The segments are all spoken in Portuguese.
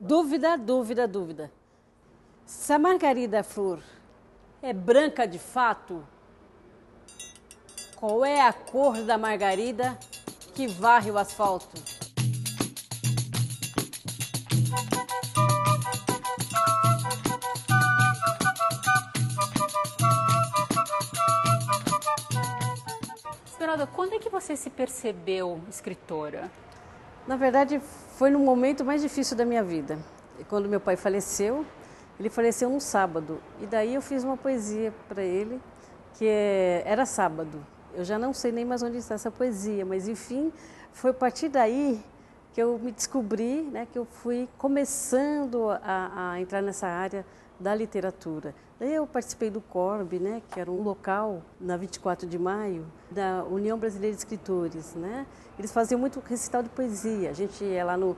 Dúvida, dúvida, dúvida. Se a margarida flor é branca de fato, qual é a cor da margarida que varre o asfalto? Esmeralda, quando é que você se percebeu escritora? Na verdade, foi no momento mais difícil da minha vida. Quando meu pai faleceu, ele faleceu num sábado. E daí eu fiz uma poesia para ele, era sábado. Eu já não sei nem mais onde está essa poesia, mas enfim, foi a partir daí que eu me descobri, né, que eu fui começando a entrar nessa área da literatura. Daí eu participei do CORB, né, que era um local na 24 de maio da União Brasileira de Escritores, né? Eles faziam muito recital de poesia. A gente ia lá no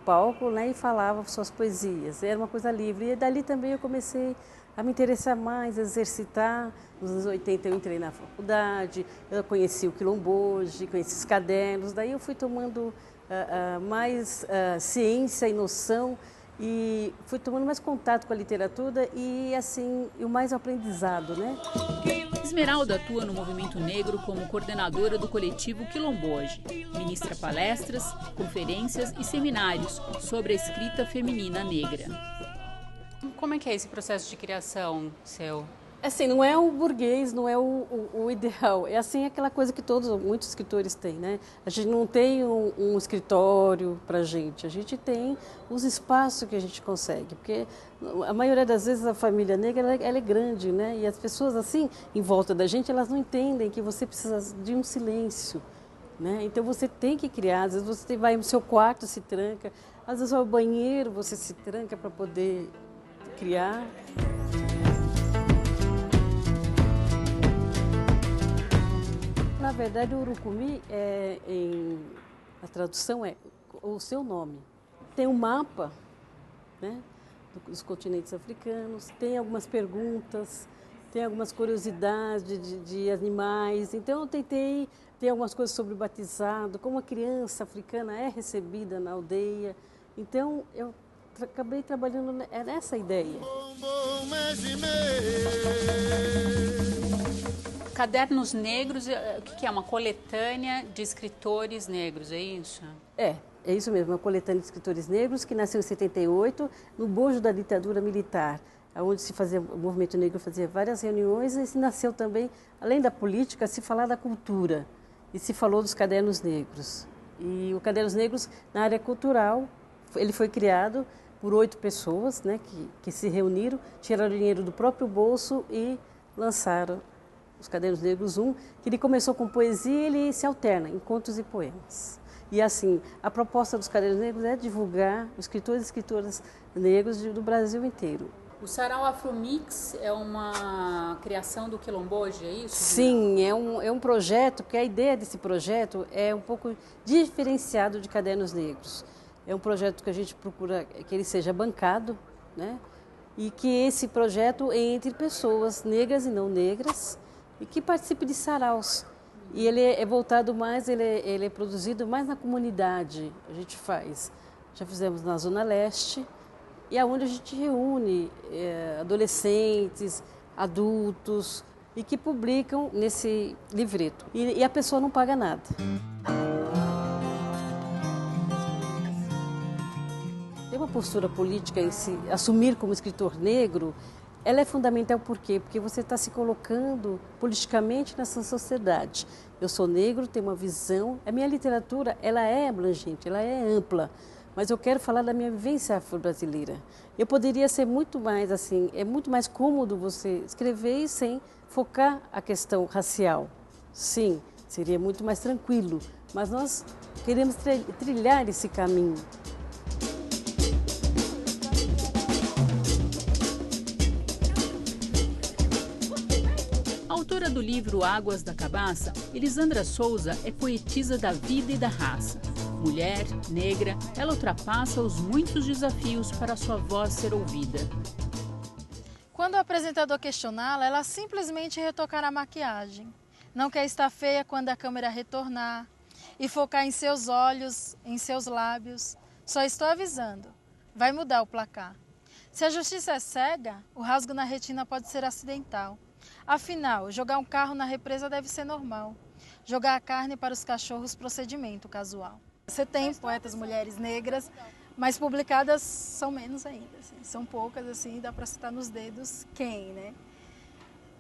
palco, né, e falava suas poesias. Era uma coisa livre. E dali também eu comecei a me interessar mais, a exercitar. Nos anos 80 eu entrei na faculdade, eu conheci o Quilomboje, conheci os cadernos. Daí eu fui tomando mais ciência e noção e fui tomando mais contato com a literatura e assim, o mais aprendizado, né? Esmeralda atua no movimento negro como coordenadora do coletivo Quilomboje. Ministra palestras, conferências e seminários sobre a escrita feminina negra. Como é que é esse processo de criação seu? Assim, não é o burguês, não é o ideal. É assim aquela coisa que muitos escritores têm, né? A gente não tem um escritório para a gente tem os espaços que a gente consegue. Porque a maioria das vezes a família negra ela é grande, né? E as pessoas assim, em volta da gente, elas não entendem que você precisa de um silêncio, né? Então você tem que criar, às vezes você vai no seu quarto, se tranca, às vezes vai ao banheiro, você se tranca para poder criar. Na verdade, o urucumi, a tradução é o seu nome. Tem um mapa, né, dos continentes africanos, tem algumas perguntas, tem algumas curiosidades de animais. Então, eu tentei ter algumas coisas sobre o batizado, como a criança africana é recebida na aldeia. Então, eu acabei trabalhando nessa ideia. Cadernos Negros, o que é? Uma coletânea de escritores negros, é isso? É isso mesmo, uma coletânea de escritores negros que nasceu em 78, no bojo da ditadura militar, onde se fazia, o movimento negro fazia várias reuniões e nasceu também, além da política, se falar da cultura e se falou dos Cadernos Negros. E o Cadernos Negros, na área cultural, ele foi criado por 8 pessoas, né, que se reuniram, tiraram dinheiro do próprio bolso e lançaram os Cadernos Negros 1, que ele começou com poesia e ele se alterna em contos e poemas. E assim, a proposta dos Cadernos Negros é divulgar os escritores e escritoras negros do Brasil inteiro. O Sarau Afromix é uma criação do Quilomboje, é isso? Sim, é um projeto, porque a ideia desse projeto é um pouco diferenciado de Cadernos Negros. É um projeto que a gente procura que ele seja bancado, né? E que esse projeto entre pessoas negras e não negras, e que participe de saraus. E ele é voltado mais, ele é produzido mais na comunidade, a gente faz. Já fizemos na Zona Leste, e é onde a gente reúne adolescentes, adultos, e que publicam nesse livreto. E a pessoa não paga nada. Tem uma postura política em se assumir como escritor negro. Ela é fundamental por quê? Porque você está se colocando politicamente nessa sociedade. Eu sou negro, tenho uma visão. A minha literatura, ela é abrangente, ela é ampla. Mas eu quero falar da minha vivência afro-brasileira. Eu poderia ser muito mais assim, é muito mais cômodo você escrever sem focar a questão racial. Sim, seria muito mais tranquilo. Mas nós queremos trilhar esse caminho. Autora do livro Águas da Cabaça, Elisandra Souza é poetisa da vida e da raça. Mulher, negra, ela ultrapassa os muitos desafios para sua voz ser ouvida. Quando o apresentador questioná-la, ela simplesmente retocará a maquiagem. Não quer estar feia quando a câmera retornar e focar em seus olhos, em seus lábios. Só estou avisando, vai mudar o placar. Se a justiça é cega, o rasgo na retina pode ser acidental. Afinal, jogar um carro na represa deve ser normal. Jogar a carne para os cachorros, procedimento casual. Você tem poetas mulheres negras, mas publicadas são menos ainda. Assim, são poucas, assim, dá para citar nos dedos quem, né?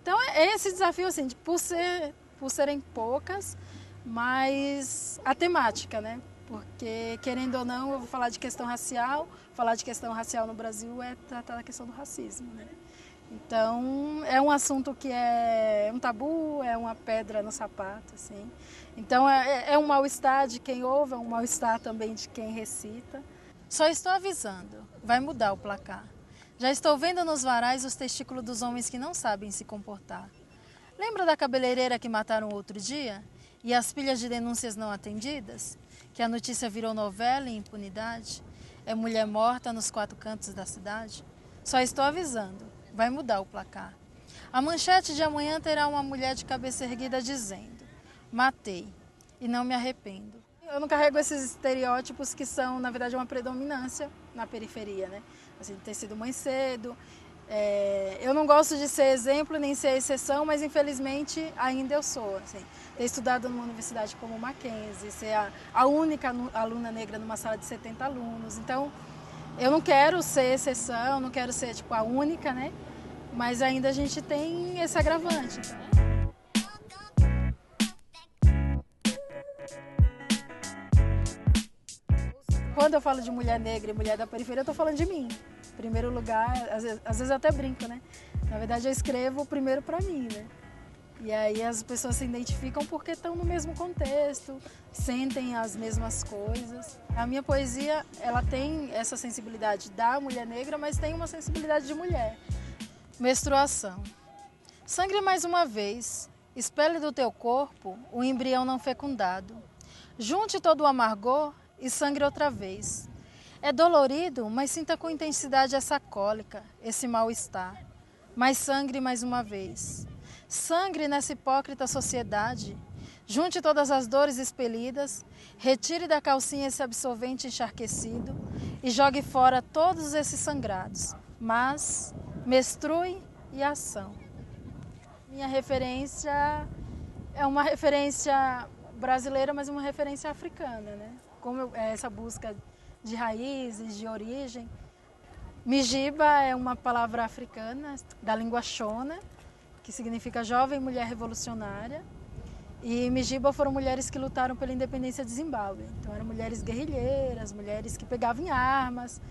Então é esse desafio, assim, por serem poucas, mas a temática, né? Porque, querendo ou não, eu vou falar de questão racial no Brasil é tratar da questão do racismo, né? Então, é um assunto que é um tabu, é uma pedra no sapato, assim. Então, é um mal-estar de quem ouve, é um mal-estar também de quem recita. Só estou avisando, vai mudar o placar. Já estou vendo nos varais os testículos dos homens que não sabem se comportar. Lembra da cabeleireira que mataram outro dia? E as pilhas de denúncias não atendidas? Que a notícia virou novela e impunidade? É mulher morta nos 4 cantos da cidade? Só estou avisando, vai mudar o placar. A manchete de amanhã terá uma mulher de cabeça erguida dizendo: matei e não me arrependo. Eu não carrego esses estereótipos que são, na verdade, uma predominância na periferia, né? Assim, ter sido mãe cedo. Eu não gosto de ser exemplo nem ser exceção, mas infelizmente ainda eu sou. Assim, ter estudado numa universidade como Mackenzie, ser a única aluna negra numa sala de 70 alunos. Então, eu não quero ser exceção, não quero ser tipo a única, né? Mas ainda a gente tem esse agravante. Quando eu falo de mulher negra e mulher da periferia, eu estou falando de mim. Em primeiro lugar, às vezes eu até brinco, né? Na verdade, eu escrevo primeiro para mim, né? E aí as pessoas se identificam porque estão no mesmo contexto, sentem as mesmas coisas. A minha poesia, ela tem essa sensibilidade da mulher negra, mas tem uma sensibilidade de mulher. Menstruação. Sangre mais uma vez, expele do teu corpo o embrião não fecundado. Junte todo o amargor e sangre outra vez. É dolorido, mas sinta com intensidade essa cólica, esse mal-estar. Mais sangre mais uma vez. Sangre nessa hipócrita sociedade. Junte todas as dores expelidas, retire da calcinha esse absorvente encharquecido e jogue fora todos esses sangrados. Mas menstrue e ação. Minha referência é uma referência brasileira, mas uma referência africana, né? Como essa busca de raízes, de origem. Mijiba é uma palavra africana, da língua Shona, que significa jovem mulher revolucionária. E Mijiba foram mulheres que lutaram pela independência de Zimbábue. Então eram mulheres guerrilheiras, mulheres que pegavam em armas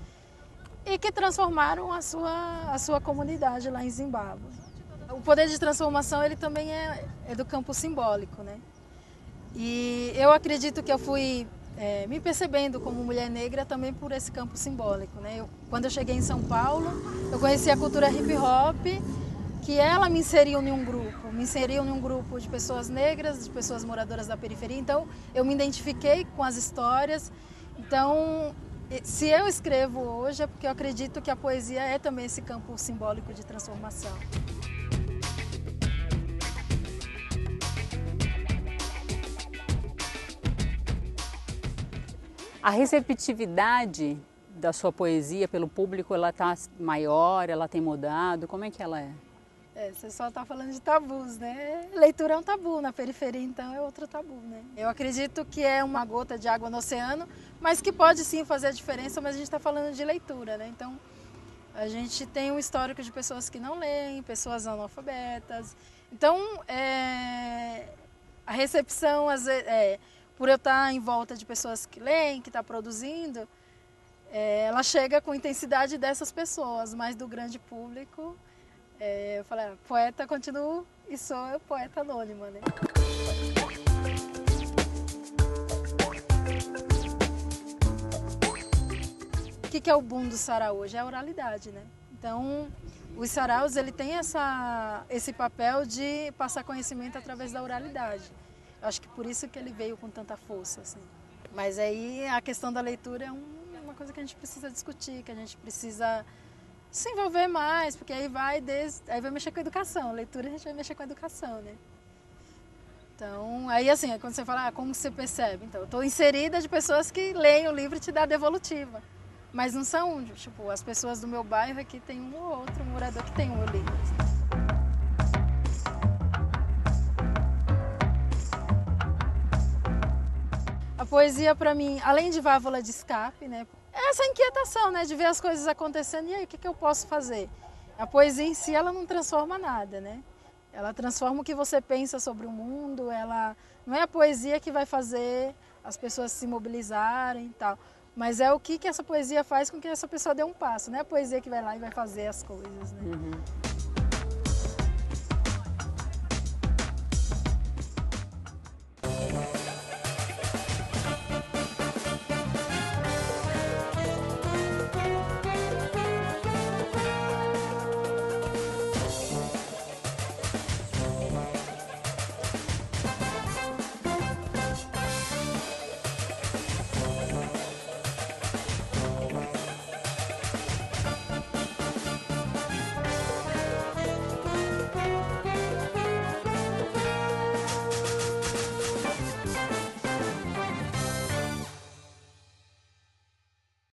e que transformaram a sua comunidade lá em Zimbábue. O poder de transformação ele também é do campo simbólico, né? E eu acredito que eu fui me percebendo como mulher negra também por esse campo simbólico, né? Quando eu cheguei em São Paulo, eu conheci a cultura hip hop, que ela me inseriu em um grupo de pessoas negras, de pessoas moradoras da periferia. Então, eu me identifiquei com as histórias. Então, se eu escrevo hoje é porque eu acredito que a poesia é também esse campo simbólico de transformação. A receptividade da sua poesia pelo público, ela está maior, ela tem mudado? Como é que ela é? Você só está falando de tabus, né? Leitura é um tabu, na periferia então é outro tabu, né? Eu acredito que é uma gota de água no oceano, mas que pode sim fazer a diferença, mas a gente está falando de leitura, né? Então, a gente tem um histórico de pessoas que não leem, pessoas analfabetas. Então, a recepção, às vezes, por eu estar em volta de pessoas que leem, que estão produzindo, ela chega com intensidade dessas pessoas, mas do grande público, eu falei, poeta continuo e sou poeta anônima, né? O que é o boom do sarau hoje? É a oralidade, né? Então, os saraus, ele tem esse papel de passar conhecimento através da oralidade. Eu acho que por isso que ele veio com tanta força, assim. Mas aí a questão da leitura é uma coisa que a gente precisa discutir, que a gente precisa se envolver mais, porque aí vai mexer com a educação. A leitura a gente vai mexer com a educação, né? Então, aí assim, quando você fala, como você percebe? Então, eu estou inserida de pessoas que leem o livro e te dá a devolutiva. Mas não são, tipo, as pessoas do meu bairro aqui tem um ou outro morador que tem um livro. A poesia, para mim, além de válvula de escape, né, é essa inquietação, né, de ver as coisas acontecendo e aí, o que eu posso fazer? A poesia em si, ela não transforma nada, né? Ela transforma o que você pensa sobre o mundo, ela não é a poesia que vai fazer as pessoas se mobilizarem e tal, mas é o que essa poesia faz com que essa pessoa dê um passo, não é a poesia que vai lá e vai fazer as coisas, né?